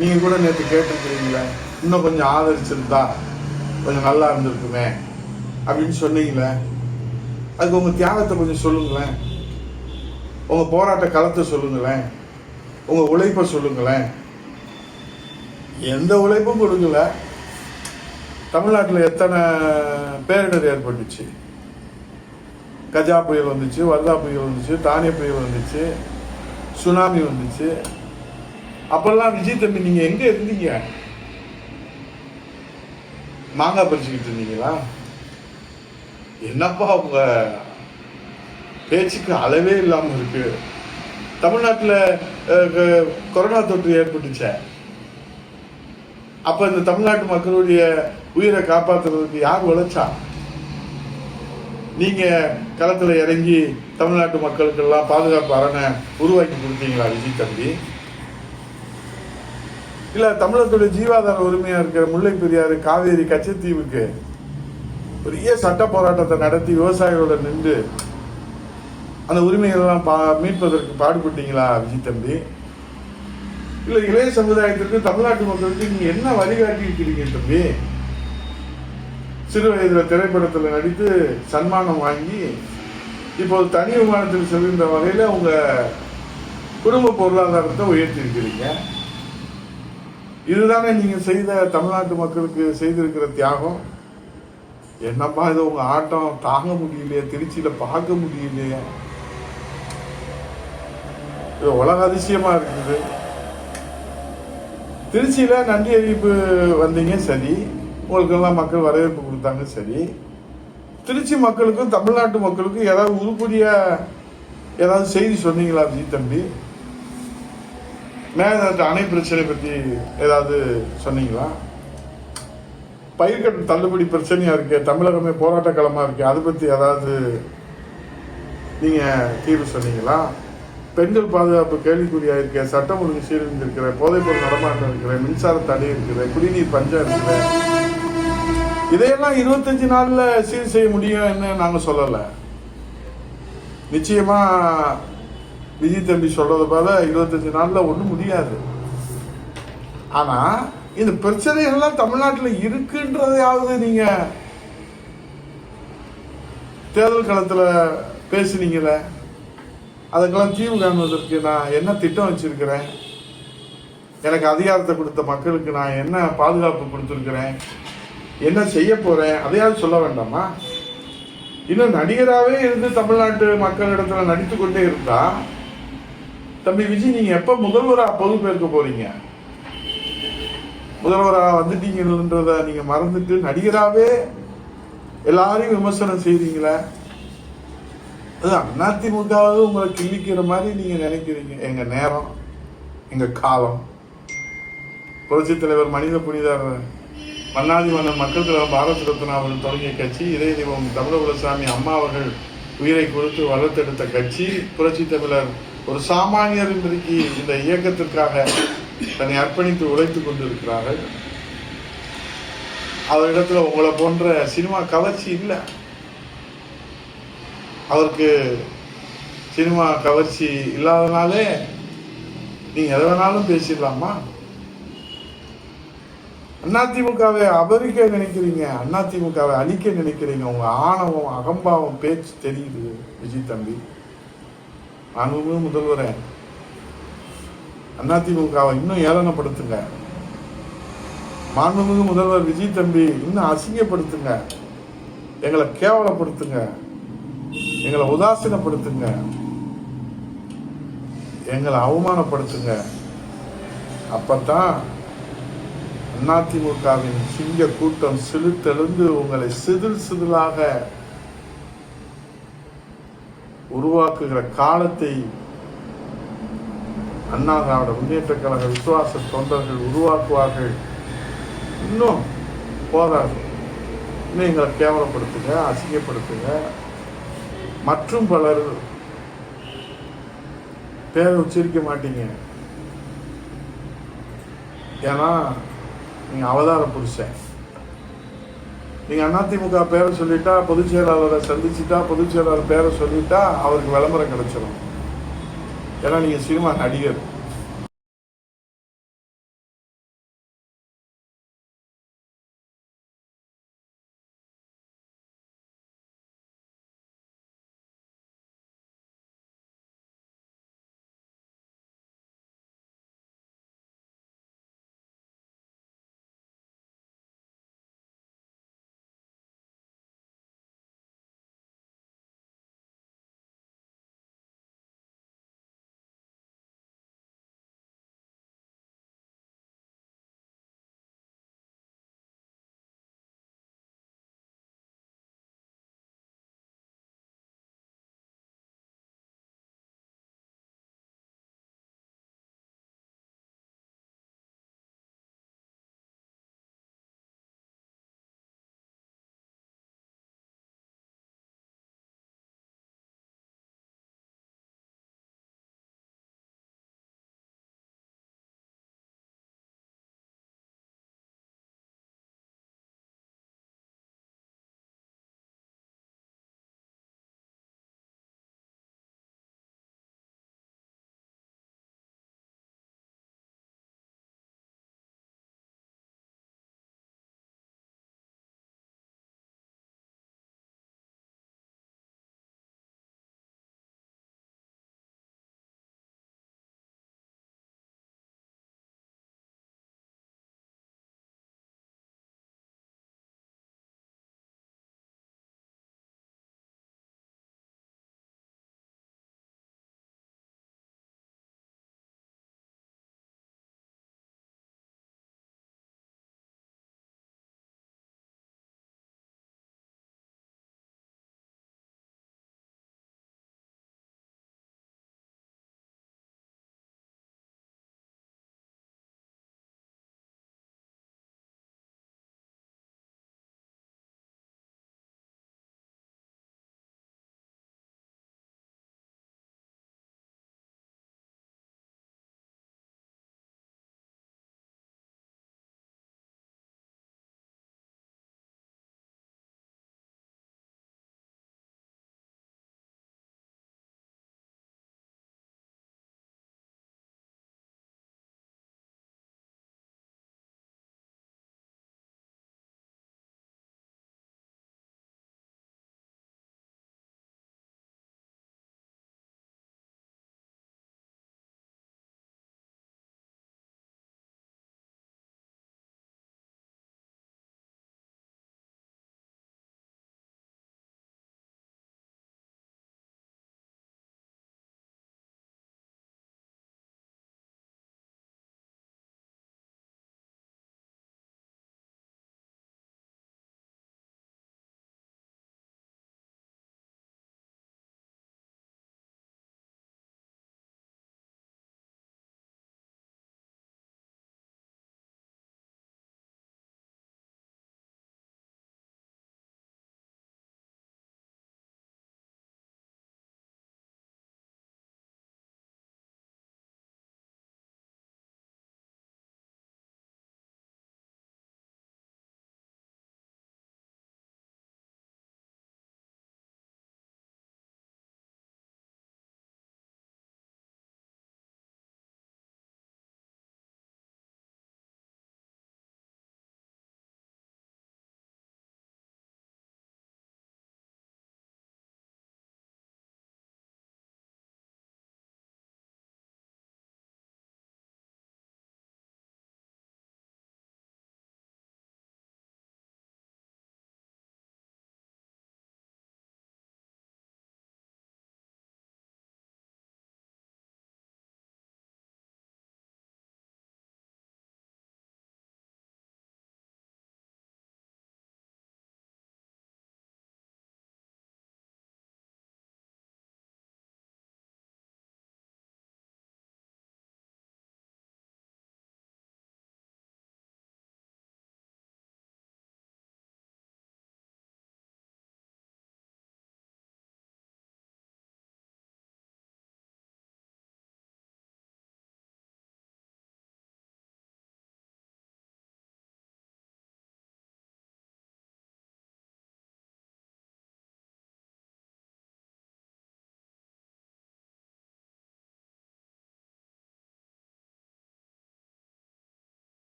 நீங்கள் கூட நேற்று கேட்டிருக்கிறீங்களே, இன்னும் கொஞ்சம் ஆதரிச்சிருந்தா கொஞ்சம் நல்லா இருந்திருக்குமே அப்படின்னு சொன்னீங்களே. அதுக்கு உங்கள் தியாகத்தை கொஞ்சம் சொல்லுங்களேன், உங்கள் போராட்ட களத்தை சொல்லுங்களேன், உங்கள் உழைப்பை சொல்லுங்களேன். எந்த உழைப்பும் கொடுக்கல. தமிழ்நாட்டில் எத்தனை பேரிடர் ஏற்பட்டுச்சு? கஜா புயல் வந்துச்சு, வர்தா புயல் வந்துச்சு, தானே புயல் வந்துச்சு, சுனாமி வந்துச்சு. அப்பெல்லாம் விஜய் தம்பி நீங்கள் எங்கே இருந்தீங்க? மாங்காய் பறிச்சுக்கிட்டு இருந்தீங்களா? என்னப்பா உங்க பேச்சுக்கு அளவே இல்லாமல் இருக்கு. தமிழ்நாட்டில் கொரோனா தொற்று ஏற்பட்டுச்ச, அப்ப இந்த தமிழ்நாட்டு மக்களுடைய உயிரை காப்பாற்றுறதுக்கு யார் உழைச்சா? நீங்க களத்துல இறங்கி தமிழ்நாட்டு மக்களுக்கெல்லாம் பாதுகாப்பு அரணை உருவாக்கி கொடுத்தீங்களா விஜய் தம்பி? இல்ல தமிழகத்துடைய ஜீவாதார உரிமையா இருக்கிற முல்லை பெரியாறு, காவேரி, கச்சத்தீவுக்கு பெரிய சட்ட போராட்டத்தை நடத்தி விவசாயிகளோட நின்று அந்த உரிமைகளெல்லாம் மீட்பதற்கு பாடுபட்டீங்களா விஜய் தம்பி? இல்ல இளைய சமுதாயத்திற்கு, தமிழ்நாட்டு மக்களுக்கு நீங்க என்ன வழிகாட்டி இருக்கிறீங்க தம்பி? சிறு வயதுல திரைப்படத்தில் நடித்து சன்மானம் வாங்கி இப்போது தனி விமானத்தில் செல்கின்ற வகையில உங்க குடும்ப பொருளாதாரத்தை உயர்த்தி இருக்கிறீங்க. இதுதானே நீங்க செய்த தமிழ்நாட்டு மக்களுக்கு செய்திருக்கிற தியாகம். என்னப்பா இது உங்க ஆட்டம் தாங்க முடியலையே, திருச்சியில பார்க்க முடியலையே, இது உலக அதிசயமா இருக்குது. திருச்சியில நன்றி அறிவிப்பு வந்தீங்க சரி, உங்களுக்கெல்லாம் மக்கள் வரவேற்பு கொடுத்தாங்க சரி. திருச்சி மக்களுக்கும் தமிழ்நாட்டு மக்களுக்கும் ஏதாவது உருப்படியா ஏதாவது செய்தி சொன்னீங்களா விஜய் தம்பி? மேல்நாட்டு அணை பிரச்சனை பற்றி ஏதாவது சொன்னீங்களா? பயிர்க்கட்டு தள்ளுபடி பிரச்சனையா இருக்கு, தமிழகமே போராட்ட களமா இருக்கு, அதை பற்றி ஏதாவது நீங்க தீர்வு சொன்னீங்களா? பெண்கள் பாதுகாப்பு கேள்விக்குறியா இருக்க, சட்டம் ஒழுங்கு சீரழிந்திருக்கிற, போதைப்பொருள் நடமாட்டம் இருக்கிற, மின்சார தடை இருக்கிற, குடிநீர் பஞ்சம் இருக்கிற, இதையெல்லாம் 25 நாள்ல சீர் செய்ய முடியும்னு நாங்க சொல்லல. நிச்சயமா விஜய் தம்பி சொல்றத போல 25 நாள்ல ஒண்ணும் முடியாது. ஆனா இந்த பிரச்சனைகள்லாம் தமிழ்நாட்டில் இருக்குன்றதையாவது நீங்க தேர்தல் களத்துல பேசுனீங்களே, அதுக்கெல்லாம் தீர்வு காணுவதற்கு நான் என்ன திட்டம் வச்சிருக்கிறேன், எனக்கு அதிகாரத்தை கொடுத்த மக்களுக்கு நான் என்ன பாதுகாப்பு கொடுத்துருக்கிறேன், என்ன செய்ய போறேன், அதையாவது சொல்ல வேண்டாமா? இன்னும் நடிகராகவே இருந்து தமிழ்நாட்டு மக்களிடத்துல நடித்து கொண்டே இருந்தா தம்பி விஜய் நீங்க எப்ப முதல்வரா பொறுப்பேற்க போறீங்க? முதல்வரா வந்துட்டீங்கன்றத நீங்க மறந்துட்டு நடிகராகவே எல்லாரையும் விமர்சனம் செய்றீங்களே. அது அதிமுகவாவது உங்களை கிள்ளிக்கிற மாதிரி நீங்க நினைக்கிறீங்க. எங்க நேரம், எங்க காலம், புரட்சி தலைவர் மனித புனிதர் மன்னாதி மன்னர் மக்கள் தலைவர் பாரத ரத்னா அவர்கள் தொடங்கிய கட்சி, இதய தெய்வம் தமிழகுலசாமி அம்மா அவர்கள் உயிரை கொடுத்து வளர்த்தெடுத்த கட்சி, புரட்சி தமிழர் ஒரு சாமானியர் இன்றைக்கு இந்த இயக்கத்திற்காக தன்னை அர்ப்பணித்து உழைத்துக் கொண்டிருக்கிறார்கள். அவரிடத்துல உங்களை போன்ற சினிமா கவர்ச்சி இல்லை. அவருக்கு சினிமா கவர்ச்சி இல்லாதனாலே நீங்க எதை வேணாலும் பேசிடலாமா? அதிமுகவை அபரிக்க நினைக்கிறீங்க, அதிமுகவை அழிக்க நினைக்கிறீங்க. உங்க ஆணவம், அகம்பாவம், பேச்சு தெரியுது விஜய் தம்பி. மாண்புமிகு முதல்வரே, அதிமுகவை இன்னும் ஏளனப்படுத்துங்க. மாண்புமிகு முதல்வர் விஜய் தம்பி இன்னும் அசிங்கப்படுத்துங்க, எங்களை கேவலப்படுத்துங்க, எங்களை உதாசீனப்படுத்துங்க, எங்களை அவமானப்படுத்துங்க. அப்பத்தான் அதிமுகவின் சிங்க கூட்டம் சிலிர்த்தெழுந்து உங்களை சிதில் சிதிலாக உருவாக்குகிற காலத்தை அண்ணா திராவிட முன்னேற்ற கழக விசுவாச தொண்டர்கள் உருவாக்குவார்கள். இன்னும் போதாது, இன்னும் எங்களை கேவலப்படுத்துங்க, அசிங்கப்படுத்துங்க. மற்றும் பலர் பேரை உச்சரிக்க மாட்டீங்க, ஏன்னா நீங்க அவதார புருஷன். நீங்க அதிமுக பேரை சொல்லிட்டா, பொதுச் செயலாளரை சந்திச்சுட்டா, பொதுச் செயலாளர் பேரை சொல்லிட்டா அவருக்கு விளம்பரம் கிடைச்சிடும். ஏன்னா நீங்க சினிமா நடிகர்.